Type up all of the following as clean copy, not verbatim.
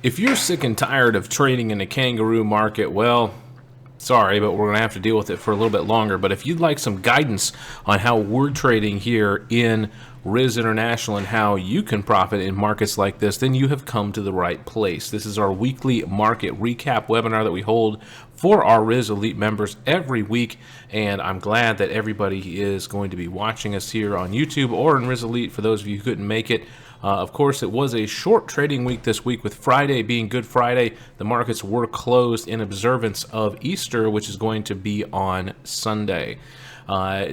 If you're sick and tired of trading in the kangaroo market, well, sorry, but we're going to have to deal with it for a little bit longer. But if you'd like some guidance on how we're trading here in Riz International and how you can profit in markets like this, then you have come to the right place. This is our weekly market recap webinar that we hold for our Riz Elite members every week, and I'm glad that everybody is going to be watching us here on YouTube or in Riz Elite for those of you who couldn't make it. Of course, it was a short trading week this week, with Friday being Good Friday. The markets were closed in observance of Easter, which is going to be on Sunday.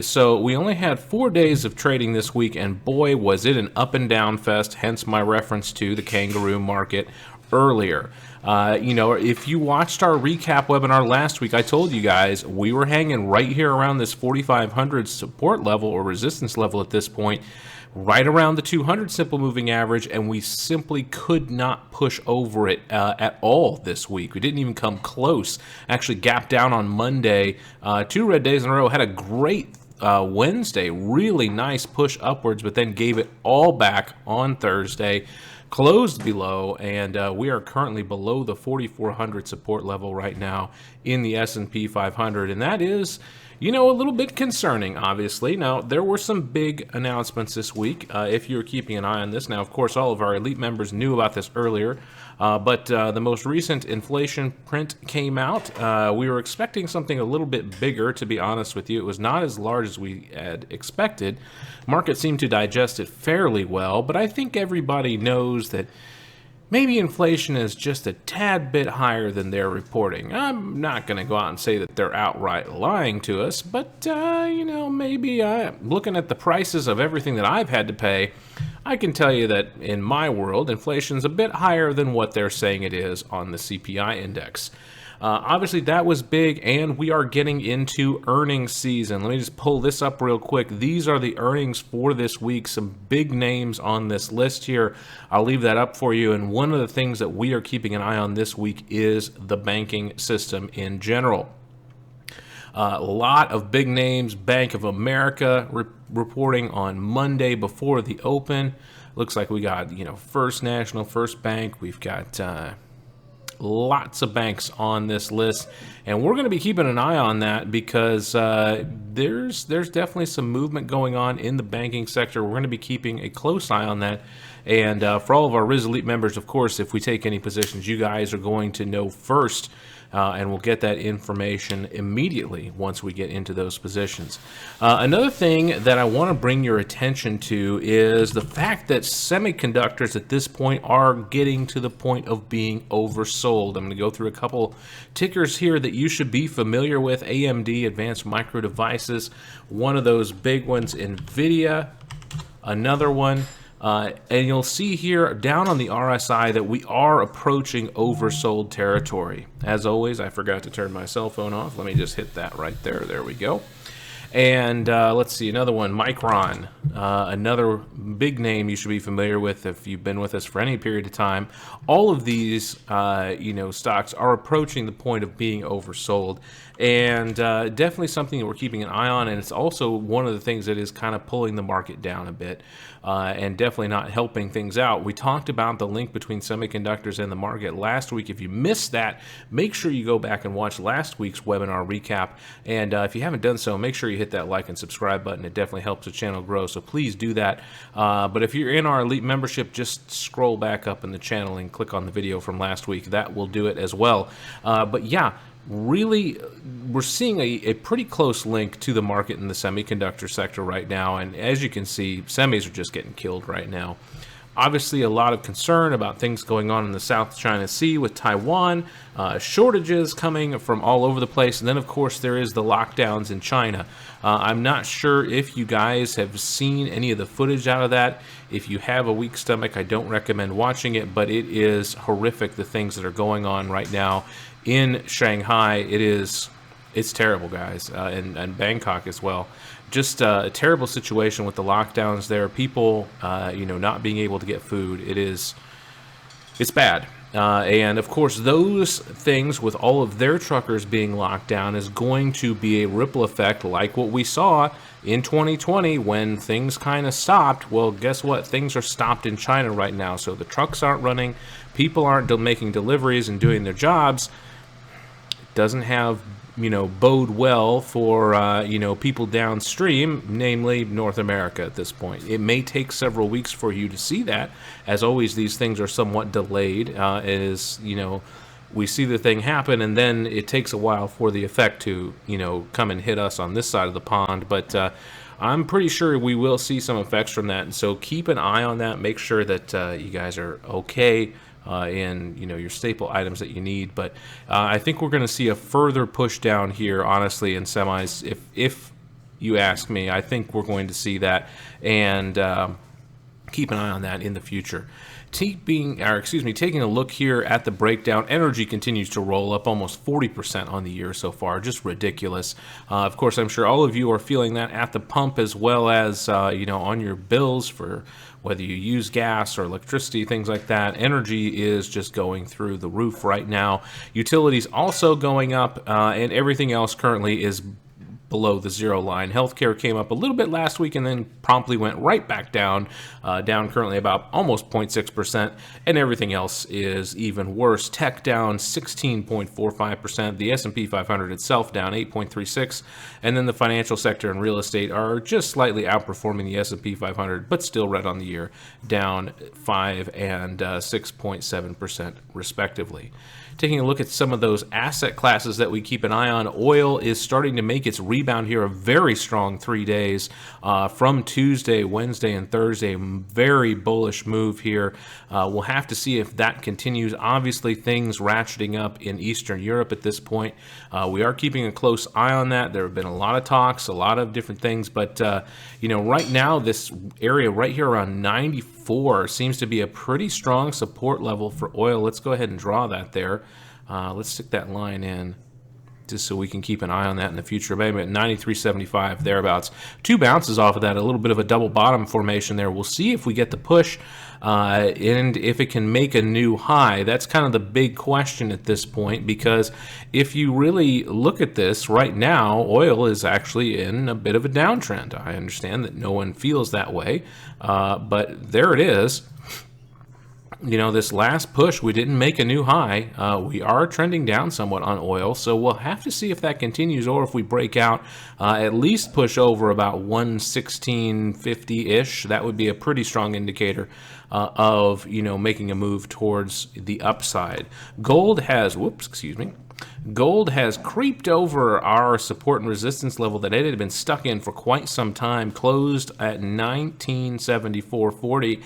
So we only had 4 days of trading this week, and boy, was it an up and down fest, hence my reference to the kangaroo market earlier. If you watched our recap webinar last week, I told you guys we were hanging right here around this 4,500 support level or resistance level at this point, right around the 200 simple moving average, and we simply could not push over it at all this week. We didn't even come close. Actually gapped down on Monday, 2 red days in a row, had a great Wednesday, really nice push upwards, but then gave it all back on Thursday, closed below, and we are currently below the 4,400 support level right now in the S&P 500, and that is, a little bit concerning, obviously. Now, there were some big announcements this week, if you're keeping an eye on this. Now, of course, all of our elite members knew about this earlier, but the most recent inflation print came out. We were expecting something a little bit bigger, to be honest with you. It was not as large as we had expected. Market seemed to digest it fairly well, but I think everybody knows that maybe inflation is just a tad bit higher than they're reporting. I'm not going to go out and say that they're outright lying to us, but, maybe looking at the prices of everything that I've had to pay, I can tell you that in my world, inflation's a bit higher than what they're saying it is on the CPI index. Obviously, that was big, and we are getting into earnings season. Let me just pull this up real quick. These are the earnings for this week. Some big names on this list here. I'll leave that up for you. And one of the things that we are keeping an eye on this week is the banking system in general. A lot of big names. Bank of America reporting on Monday before the open. Looks like we got, First National, First Bank. We've got lots of banks on this list, and we're going to be keeping an eye on that because there's definitely some movement going on in the banking sector. We're going to be keeping a close eye on that, and for all of our Riz Elite members, of course, if we take any positions, you guys are going to know first, and we'll get that information immediately once we get into those positions. Another thing that I want to bring your attention to is the fact that semiconductors at this point are getting to the point of being oversold. I'm going to go through a couple tickers here that you should be familiar with. AMD, Advanced Micro Devices, one of those big ones. NVIDIA, another one. And you'll see here down on the RSI that we are approaching oversold territory. As always, I forgot to turn my cell phone off. Let me just hit that right there. There we go. And let's see, another one, Micron, another big name you should be familiar with if you've been with us for any period of time. All of these, stocks are approaching the point of being oversold, and definitely something that we're keeping an eye on. And it's also one of the things that is kind of pulling the market down a bit, and definitely not helping things out. We talked about the link between semiconductors and the market last week. If you missed that, make sure you go back and watch last week's webinar recap. And if you haven't done so, make sure you hit that like and subscribe button. It definitely helps the channel grow, so please do that. But if you're in our elite membership, just scroll back up in the channel and click on the video from last week. That will do it as well. But yeah, really, we're seeing a pretty close link to the market in the semiconductor sector right now, and as you can see, semis are just getting killed right now. Obviously, a lot of concern about things going on in the South China Sea with Taiwan, shortages coming from all over the place, and then, of course, there is the lockdowns in China. I'm not sure if you guys have seen any of the footage out of that. If you have a weak stomach, I don't recommend watching it, but it is horrific, the things that are going on right now in Shanghai. It's terrible, guys, and Bangkok as well. Just a terrible situation with the lockdowns there. People, not being able to get food. It's bad. And of course, those things with all of their truckers being locked down is going to be a ripple effect like what we saw in 2020 when things kind of stopped. Well, guess what? Things are stopped in China right now. So the trucks aren't running, people aren't making deliveries and doing their jobs. It doesn't have, bode well for, people downstream, namely North America at this point. It may take several weeks for you to see that. As always, these things are somewhat delayed, we see the thing happen, and then it takes a while for the effect to, come and hit us on this side of the pond. But I'm pretty sure we will see some effects from that, and so keep an eye on that. Make sure that you guys are okay in your staple items that you need. But I think we're going to see a further push down here, honestly, in semis. If you ask me, I think we're going to see that, and keep an eye on that in the future. Taking a look here at the breakdown, energy continues to roll up almost 40% on the year so far, just ridiculous. Of course, I'm sure all of you are feeling that at the pump as well as on your bills for whether you use gas or electricity, things like that. Energy is just going through the roof right now. Utilities also going up, and everything else currently is below the zero line. Healthcare came up a little bit last week and then promptly went right back down, down currently about almost 0.6%, and everything else is even worse. Tech down 16.45%, the S&P 500 itself down 8.36%, and then the financial sector and real estate are just slightly outperforming the S&P 500, but still red on the year, down 5 and 6.7% respectively. Taking a look at some of those asset classes that we keep an eye on, oil is starting to make its rebound here, a very strong 3 days from Tuesday, Wednesday, and Thursday. Very bullish move here. We'll have to see if that continues. Obviously, things ratcheting up in Eastern Europe at this point. We are keeping a close eye on that. There have been a lot of talks, a lot of different things, but right now, this area right here around 94 seems to be a pretty strong support level for oil. Let's go ahead and draw that there. Let's stick that line in just so we can keep an eye on that in the future. Maybe at 93.75 thereabouts. 2 bounces off of that, a little bit of a double bottom formation there. We'll see if we get the push and if it can make a new high. That's kind of the big question at this point, because if you really look at this right now, oil is actually in a bit of a downtrend. I understand that no one feels that way, but there it is. This last push, we didn't make a new high. We are trending down somewhat on oil, so we'll have to see if that continues, or if we break out, at least push over about 116.50-ish. That would be a pretty strong indicator of, making a move towards the upside. Gold has creeped over our support and resistance level that it had been stuck in for quite some time, closed at 1974.40,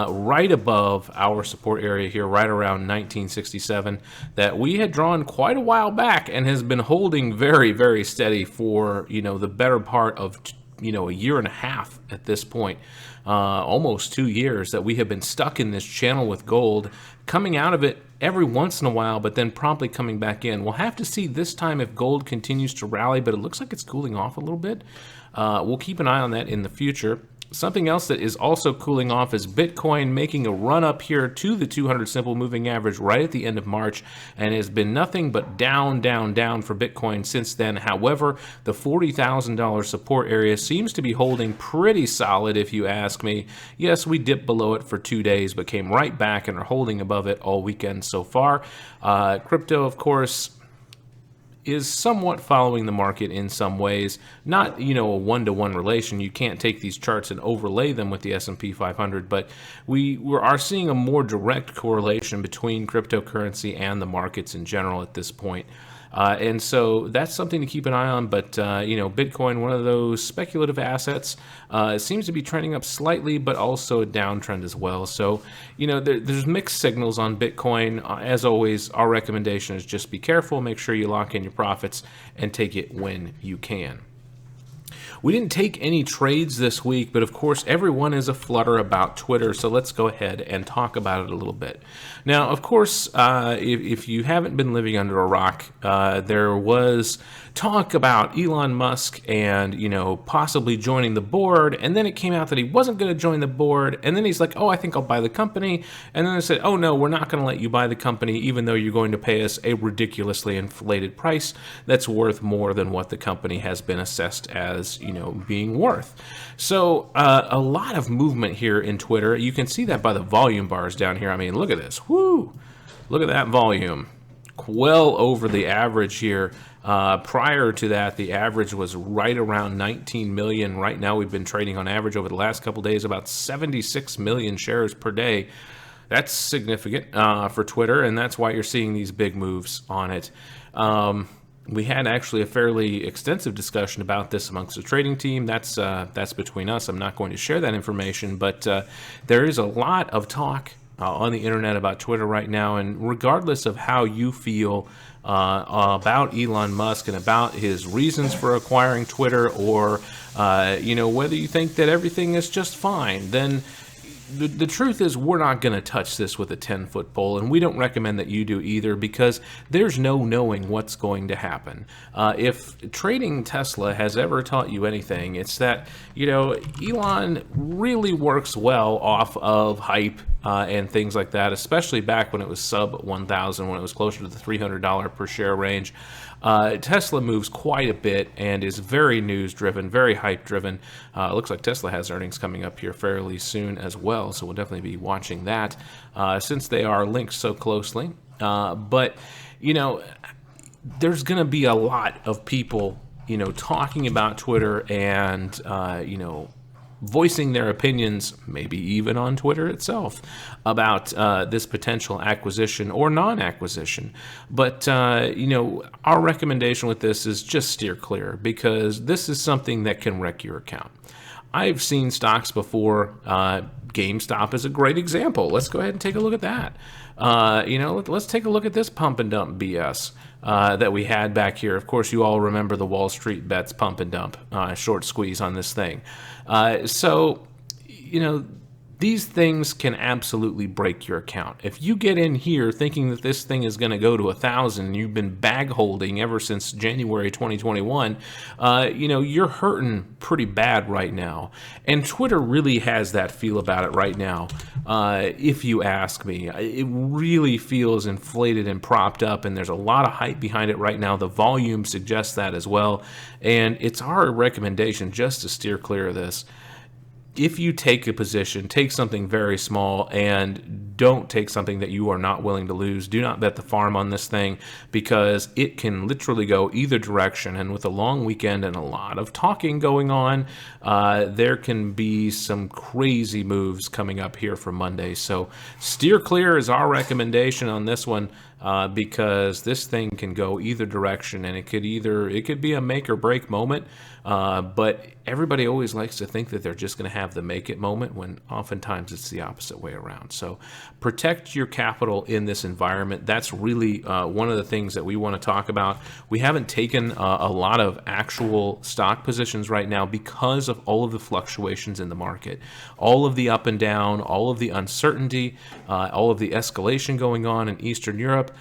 right above our support area here, right around 1967, that we had drawn quite a while back and has been holding very, very steady for, the better part of, a year and a half at this point. Almost 2 years that we have been stuck in this channel with gold, coming out of it every once in a while, but then promptly coming back in. We'll have to see this time if gold continues to rally, but it looks like it's cooling off a little bit. We'll keep an eye on that in the future. Something else that is also cooling off is Bitcoin, making a run up here to the 200 simple moving average right at the end of March, and has been nothing but down, down, down for Bitcoin since then. However, the $40,000 support area seems to be holding pretty solid, if you ask me. Yes, we dipped below it for 2 days, but came right back and are holding above it all weekend so far. Crypto, of course, is somewhat following the market in some ways. Not, a one-to-one relation. You can't take these charts and overlay them with the S&P 500, but we are seeing a more direct correlation between cryptocurrency and the markets in general at this point. And so that's something to keep an eye on. But, Bitcoin, one of those speculative assets, seems to be trending up slightly, but also a downtrend as well. So, there's mixed signals on Bitcoin. As always, our recommendation is just be careful, make sure you lock in your profits, and take it when you can. We didn't take any trades this week, but of course, everyone is aflutter about Twitter, so let's go ahead and talk about it a little bit. Now, of course, if you haven't been living under a rock, there was talk about Elon Musk and, possibly joining the board, and then it came out that he wasn't going to join the board, and then he's like, oh, I think I'll buy the company, and then they said, oh, no, we're not going to let you buy the company, even though you're going to pay us a ridiculously inflated price that's worth more than what the company has been assessed as, being worth. So a lot of movement here in Twitter. You can see that by the volume bars down here. I mean, look at this. Whoo! Look at that volume. Well over the average here. Prior to that, the average was right around 19 million. Right now, we've been trading on average over the last couple days about 76 million shares per day. That's significant for Twitter, and that's why you're seeing these big moves on it. We had actually a fairly extensive discussion about this amongst the trading team. That's between us. I'm not going to share that information, but there is a lot of talk on the internet about Twitter right now, and regardless of how you feel about Elon Musk and about his reasons for acquiring Twitter, or whether you think that everything is just fine, then the truth is we're not going to touch this with a 10-foot pole, and we don't recommend that you do either, because there's no knowing what's going to happen. If trading Tesla has ever taught you anything, it's that, Elon really works well off of hype and things like that, especially back when it was sub 1,000, when it was closer to the $300 per share range. Tesla moves quite a bit and is very news-driven, very hype-driven. Looks like Tesla has earnings coming up here fairly soon as well, so we'll definitely be watching that since they are linked so closely. But, there's going to be a lot of people, talking about Twitter and, voicing their opinions, maybe even on Twitter itself, about this potential acquisition or non-acquisition. But, our recommendation with this is just steer clear, because this is something that can wreck your account. I've seen stocks before. GameStop is a great example. Let's go ahead and take a look at that. Let's take a look at this pump and dump BS that we had back here. Of course, you all remember the Wall Street Bets pump and dump short squeeze on this thing. These things can absolutely break your account. If you get in here thinking that this thing is going to go to 1,000, and you've been bag holding ever since January 2021, you're hurting pretty bad right now. And Twitter really has that feel about it right now. If you ask me, it really feels inflated and propped up, and there's a lot of hype behind it right now. The volume suggests that as well. And it's our recommendation just to steer clear of this. If you take a position, take something very small, and don't take something that you are not willing to lose. Do not bet the farm on this thing, because it can literally go either direction. And with a long weekend and a lot of talking going on, there can be some crazy moves coming up here for Monday. So steer clear is our recommendation on this one, because this thing can go either direction, and it could be a make or break moment. But everybody always likes to think that they're just going to have the make it moment, when oftentimes it's the opposite way around. So protect your capital in this environment. That's really one of the things that we want to talk about. We haven't taken a lot of actual stock positions right now because of all of the fluctuations in the market, all of the up and down, all of the uncertainty, all of the escalation going on in Eastern Europe.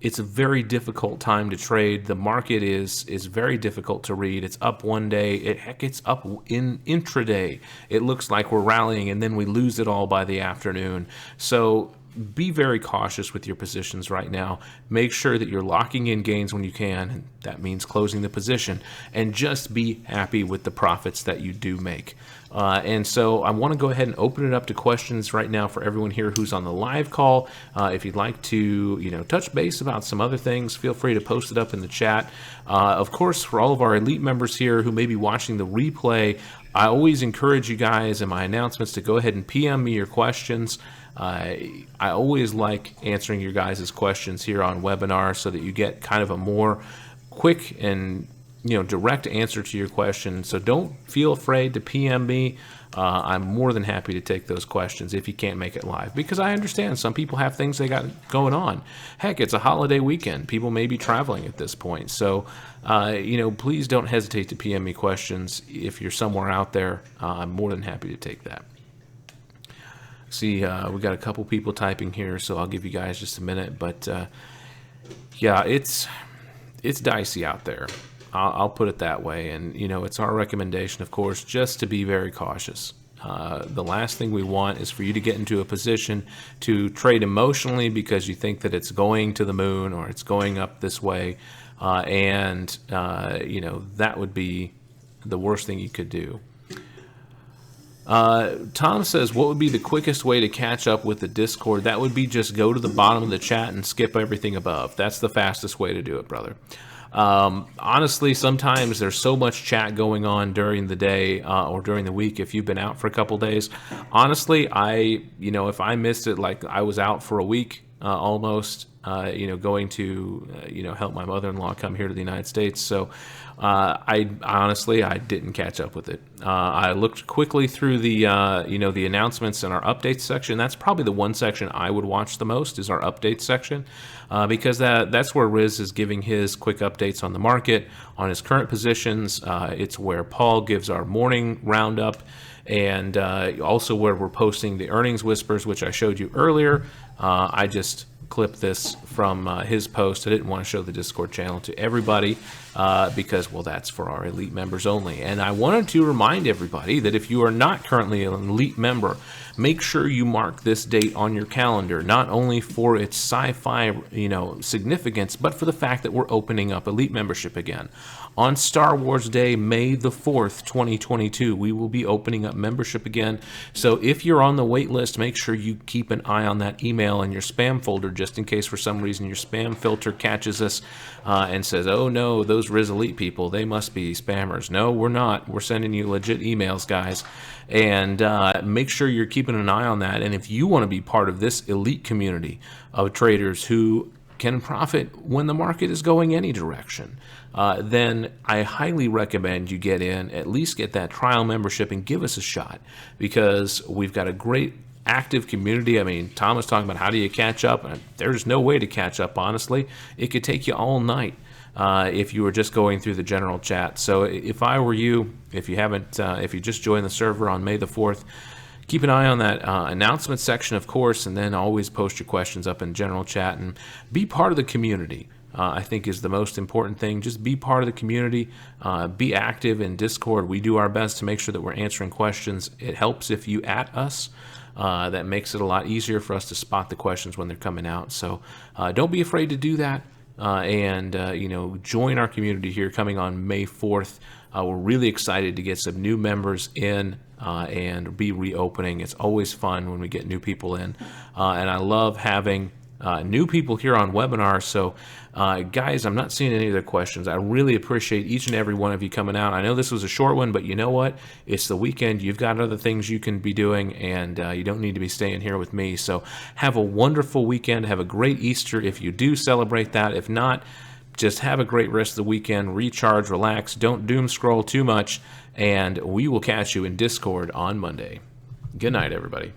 It's a very difficult time to trade. The market is very difficult to read. It's up one day. It's up in intraday. It looks like we're rallying, and then we lose it all by the afternoon. So be very cautious with your positions right now. Make sure that you're locking in gains when you can, and that means closing the position, and just be happy with the profits that you do make. And so I want to go ahead and open it up to questions right now for everyone here who's on the live call. If you'd like to, touch base about some other things, feel free to post it up in the chat. Of course, for all of our elite members here who may be watching the replay, I always encourage you guys in my announcements to go ahead and PM me your questions. I always like answering your guys' questions here on webinar, so that you get kind of a more quick and direct answer to your question. So don't feel afraid to PM me. I'm more than happy to take those questions if you can't make it live, because I understand some people have things they got going on. Heck, it's a holiday weekend. People may be traveling at this point. So, please don't hesitate to PM me questions. If you're somewhere out there, I'm more than happy to take that. See, we got a couple people typing here, so I'll give you guys just a minute. But, yeah, it's dicey out there. I'll put it that way. And, it's our recommendation, of course, just to be very cautious. The last thing we want is for you to get into a position to trade emotionally because you think that it's going to the moon or it's going up this way. That would be the worst thing you could do. Tom says, what would be the quickest way to catch up with the Discord? That would be just go to the bottom of the chat and skip everything above. That's the fastest way to do it, brother. Honestly, sometimes there's so much chat going on during the day or during the week if you've been out for a couple days. Honestly, if I missed it, like I was out for a week almost, going to, help my mother-in-law come here to the United States. So I didn't catch up with it. I looked quickly through the, the announcements in our updates section. That's probably the one section I would watch the most is our updates section, because that's where Riz is giving his quick updates on the market, on his current positions. It's where Paul gives our morning roundup, and also where we're posting the earnings whispers, which I showed you earlier. I just clip this from his post. I didn't want to show the Discord channel to everybody because, well, that's for our elite members only. And I wanted to remind everybody that if you are not currently an elite member, make sure you mark this date on your calendar, not only for its sci-fi, significance, but for the fact that we're opening up elite membership again. On Star Wars Day, May the 4th, 2022, we will be opening up membership again. So if you're on the wait list, make sure you keep an eye on that email in your spam folder, just in case for some reason your spam filter catches us and says, oh no, those Riz Elite people, they must be spammers. No, we're not. We're sending you legit emails, guys. And make sure you're keeping an eye on that. And if you want to be part of this elite community of traders who can profit when the market is going any direction, then I highly recommend you at least get that trial membership and give us a shot, because we've got a great active community. I mean, Tom was talking about how do you catch up, and there's no way to catch up, honestly. It could take you all night if you were just going through the general chat. So if I were you, if you just joined the server on May the 4th, keep an eye on that announcement section, of course, and then always post your questions up in general chat and be part of the community. I think is the most important thing. Just be part of the community. Be active in Discord. We do our best to make sure that we're answering questions. It helps if you at us. That makes it a lot easier for us to spot the questions when they're coming out. So don't be afraid to do that. Join our community here coming on May 4th. We're really excited to get some new members in and be reopening. It's always fun when we get new people in. And I love having new people here on webinars. So guys, I'm not seeing any other questions. I really appreciate each and every one of you coming out. I know this was a short one, but you know what? It's the weekend. You've got other things you can be doing, and you don't need to be staying here with me. So have a wonderful weekend. Have a great Easter if you do celebrate that. If not, just have a great rest of the weekend. Recharge, relax. Don't doom scroll too much, and we will catch you in Discord on Monday. Good night, everybody.